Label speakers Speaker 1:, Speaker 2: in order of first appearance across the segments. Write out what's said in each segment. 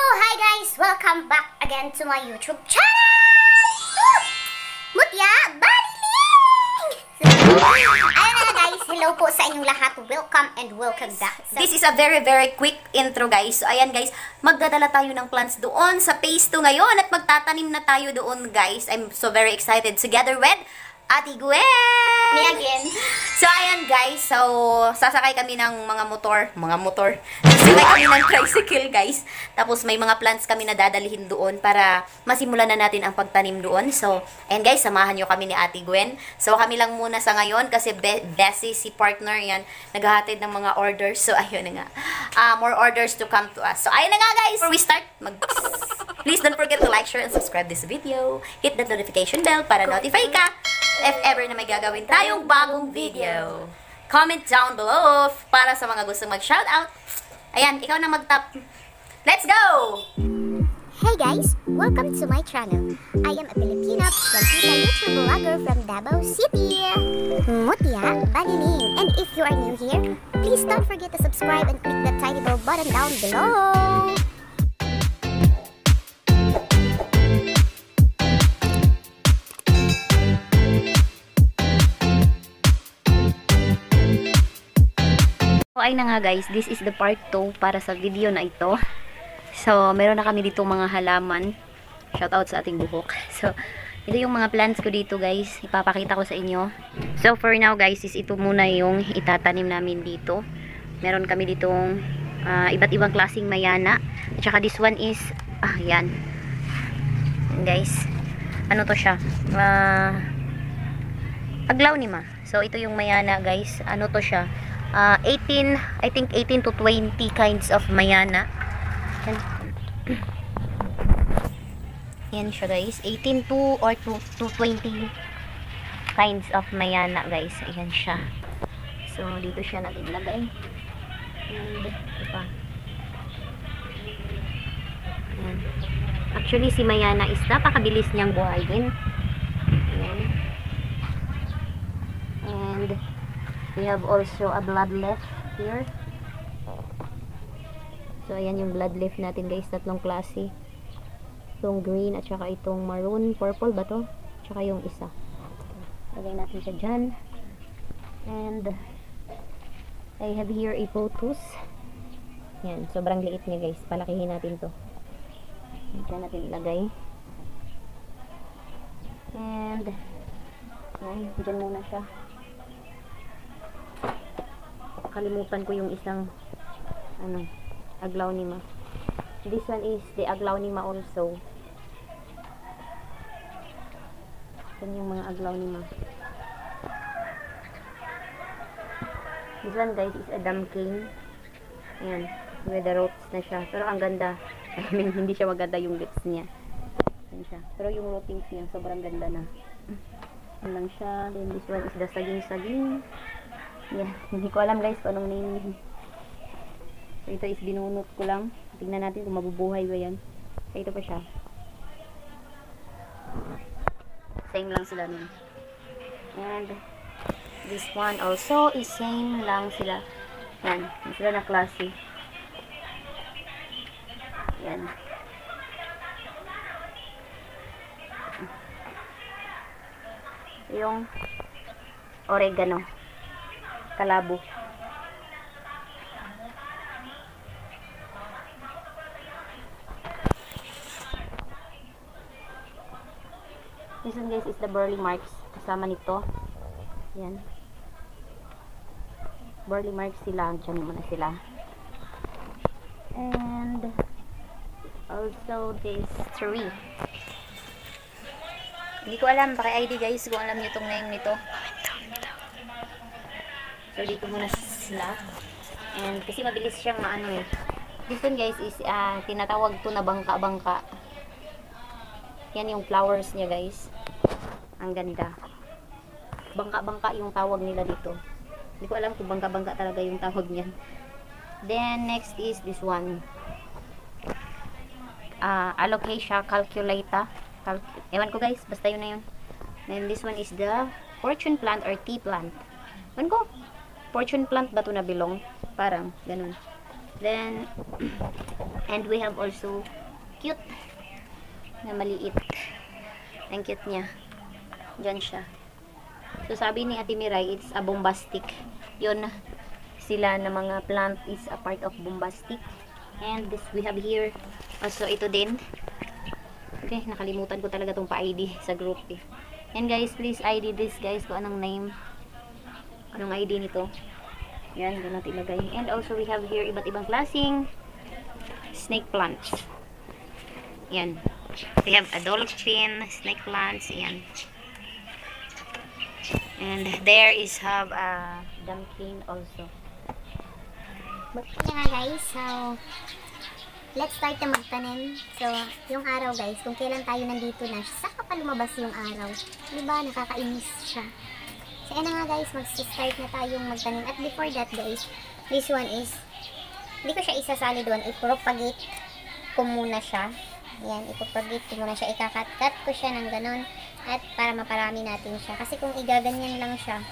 Speaker 1: Hi guys! Welcome back again to my YouTube channel! Mutya Baliling! Ayun na guys, hello po sa inyong lahat. Welcome and welcome back.
Speaker 2: This is a very quick intro guys. So ayan guys, magdadala tayo ng plants doon sa phase 2 ngayon at magtatanim na tayo doon guys. I'm so very excited together with Ate Gwen!
Speaker 1: Me again.
Speaker 2: So, ayan guys. So, sasakay kami ng mga motor. Sasakay kami ng tricycle guys. Tapos, may mga plants kami na dadalhin doon para masimulan na natin ang pagtanim doon. So, ayan guys, samahan nyo kami ni Ate Gwen. So, kami lang muna sa ngayon kasi Bessie, si partner yan, naghahatid ng mga orders. So, ayun na nga. More orders to come to us. So, ayun na nga guys. Before we start, please don't forget to like, share, and subscribe this video. Hit the notification bell para notify ka if ever na may gagawin tayong bagong video. Comment down below para sa mga gustong mag-shoutout. Ayan, ikaw na mag-top. Let's go!
Speaker 1: Hey guys! Welcome to my channel. I am a Filipina YouTube vlogger from Davao City. Mutya Baliling. And if you are new here, please don't forget to subscribe and click the tiny bell button down below.
Speaker 2: So, ay na nga guys, this is the part 2 para sa video na ito. So, meron na kami dito mga halaman. Shoutout sa ating buhok. So, ito yung mga plants ko dito guys. Ipapakita ko sa inyo. So, for now guys, is ito muna yung itatanim namin dito. Meron kami ditong iba't ibang klaseng mayana. At saka this one is, yan. Guys, ano to siya? Aglaonema. So, ito yung mayana guys. Ano to siya? I think 18 to 20 kinds of mayana. Yan siya guys. 18 to 20 kinds of mayana guys. Ayan siya. So, dito siya natin ilagay. And, ito pa. Ayan. Actually, si mayana is napakabilis niyang buhayin. Ayan. And, we have also a blood leaf here. So, ayan yung blood leaf natin guys. Tatlong klase. Itong green at saka itong maroon. Purple ba to? Tsaka yung isa. Lagay natin siya dyan. And, I have here a pothos. Yan. Sobrang liit niya guys. Palakihin natin to. Dyan natin ilagay. And, yan. Dyan muna siya. Kalimutan ko yung isang aglaonema. This one is the aglaonema also. Yan yung mga aglaonema. This one guys is a damkin. Ayan, with the roots na siya. Pero ang ganda. I mean, hindi siya maganda yung lips niya. Yan siya. Pero yung rootings niya sobrang ganda na. Yan lang siya. Then this one is the saging-saging. Yeah, hindi ko alam guys kung anong name. So, ito is binunot ko lang. Tingnan natin kung mabubuhay ba yan. So, ito pa siya. Same lang sila nun. And, this one also is same lang sila. Yan, sila na klase. Yan. Yung oregano. Kalabo. This one guys is the burley marks. Kasama nito. Yan. Burley marks sila. Diyan muna sila. And also this tree. Hindi ko alam. Paki-ID guys kung alam nyo itong name nito. So, dito muna sila. And, kasi mabilis siyang maano eh. This one guys is, tinatawag to na bangka-bangka. Yan yung flowers niya guys. Ang ganda. Bangka-bangka yung tawag nila dito. Hindi ko alam kung bangka-bangka talaga yung tawag niyan. Then, next is this one. Alocasia calculata. Ewan ko guys, basta yun na yun. Then, this one is the fortune plant or tea plant. Ewan ko. Fortune plant ba ito na bilong? Parang, ganun. Then, and we have also cute na maliit. Ang cute niya. Diyan siya. So, sabi ni Ate Miray, it's a bombastic. Yun, sila na mga plant is a part of bombastic. And this we have here. Also, ito din. Okay, nakalimutan ko talaga tong pa-ID sa group eh. And guys, please ID this guys kung anong name. Anong ID nito. Yan, doon natin ilagay. And also, we have here iba't ibang klaseng snake plants. Yan. We have a dolphin, snake plants. Yan. And there is have a dumpkin also.
Speaker 1: Kaya nga guys, so let's start na magtanim. So, yung araw guys, kung kailan tayo nandito na, saka pa lumabas yung araw. Diba, nakakainis siya. So, yan na nga guys, mag-start na tayong magtanim. At before that guys, this one is, hindi ko siya isasali doon, i-propagate ko muna siya. Yan, ipropagate ko muna siya, ikakat-cut ko siya ng ganun. At para maparami natin siya. Kasi kung igaganyan lang siya,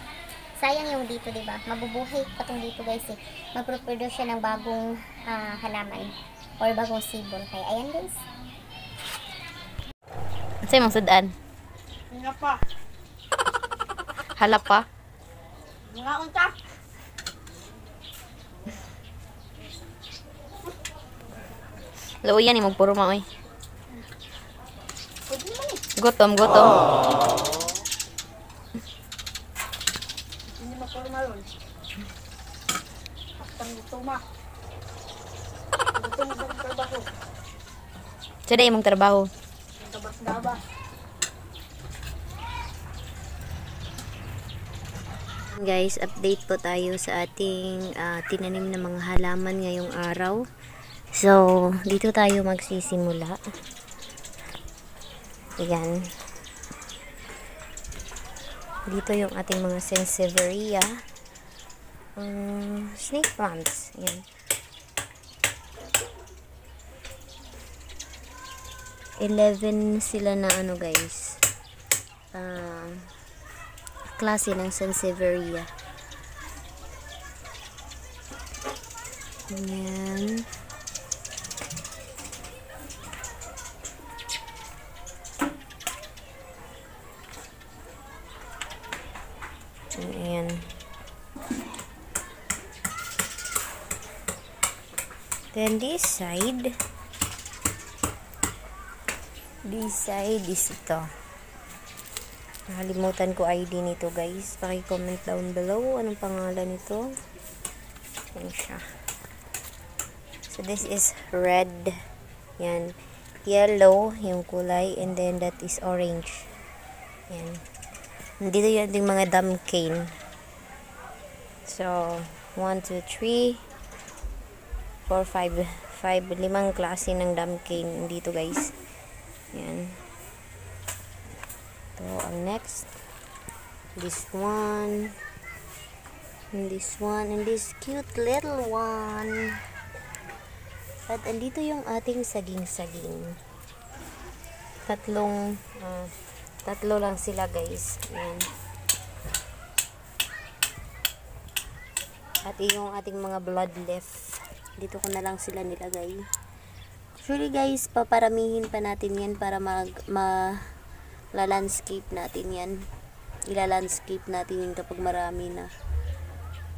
Speaker 1: sayang yung dito, diba? Mabubuhay pa itong dito guys eh. Magproduce siya ng bagong halaman or bagong sibol. Kaya ayan guys.
Speaker 2: Sa'yo mong sudaan?
Speaker 3: Nga pa.
Speaker 2: Halap pa?
Speaker 3: Nga unta.
Speaker 2: Lao yan, magpurma oy. Gutom, gutom.
Speaker 3: Hindi makulma yun. Pagtang gutom ma. Gutom sa trabaho.
Speaker 2: Sada imong trabaho.
Speaker 3: Tabas-daba.
Speaker 2: Guys, update po tayo sa ating tinanim na mga halaman ngayong araw. So, dito tayo magsisimula. Ayan. Dito yung ating mga sansevieria. Snake plants. Ayan. 11 sila na ano guys. Klase ng sansevieria. Ayan. Ayan. Then this side is ito. Nakalimutan ko ID nito guys. Paki-comment down below anong pangalan nito. Ayan siya. So this is red. Yan. Yellow yung kulay and then that is orange. Yan. Dito yung ating mga dumpkin. So 1, 2, 3 4, 5 limang klase ng dumpkin dito guys. Yan. So, ang next, this one, and this one, and this cute little one. At andito yung ating saging-saging. Tatlo lang sila guys. Yan. At yung ating mga blood leaf. Dito ko na lang sila nilagay. Actually guys, paparamihin pa natin yan para landscape natin yan. Ila-landscape natin yun kapag marami na.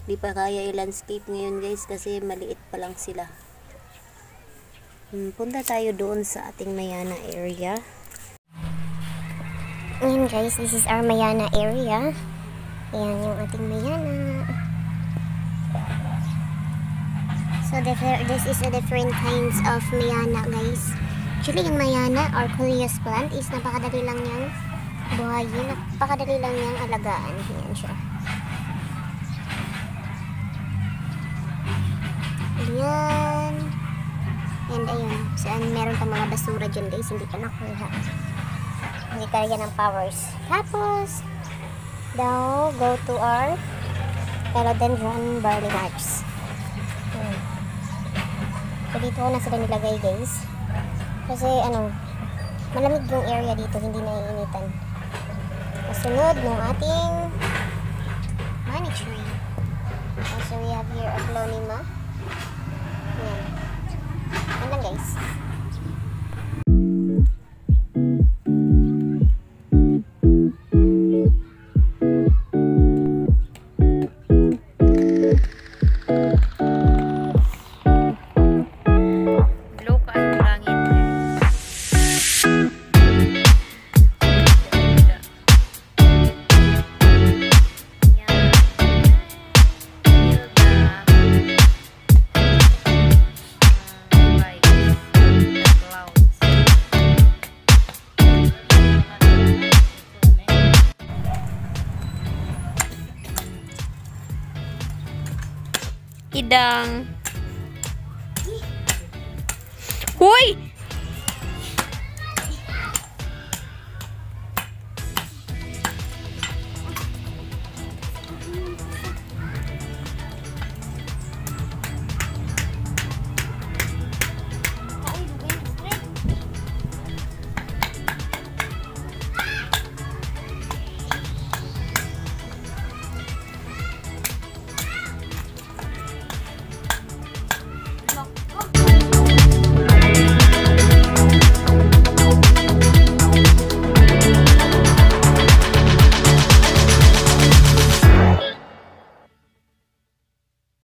Speaker 2: Di pa kaya i-landscape ngayon guys kasi maliit pa lang sila. Punta tayo doon sa ating Mayana area.
Speaker 1: Ayan guys, this is our Mayana area. Ayan yung ating Mayana. So this is a different kinds of Mayana guys. Actually yung Mayana or Coleus plant is napakadali lang niyang buhayin. Napakadali lang niyang alagaan. Ayan siya. Ayan. And ayun. Saan meron pa mga basura dyan guys. Hindi pa nakuha. Hindi kaya ng powers. Tapos now go to our philodendron barley hearts. So dito ko na sila nilagay guys. Kasi malamig yung area dito, hindi naiinitan. Kasunod ng ating money tree. Also we have here a Aglonema. Yan. Yan lang guys.
Speaker 2: Dadang. Huy!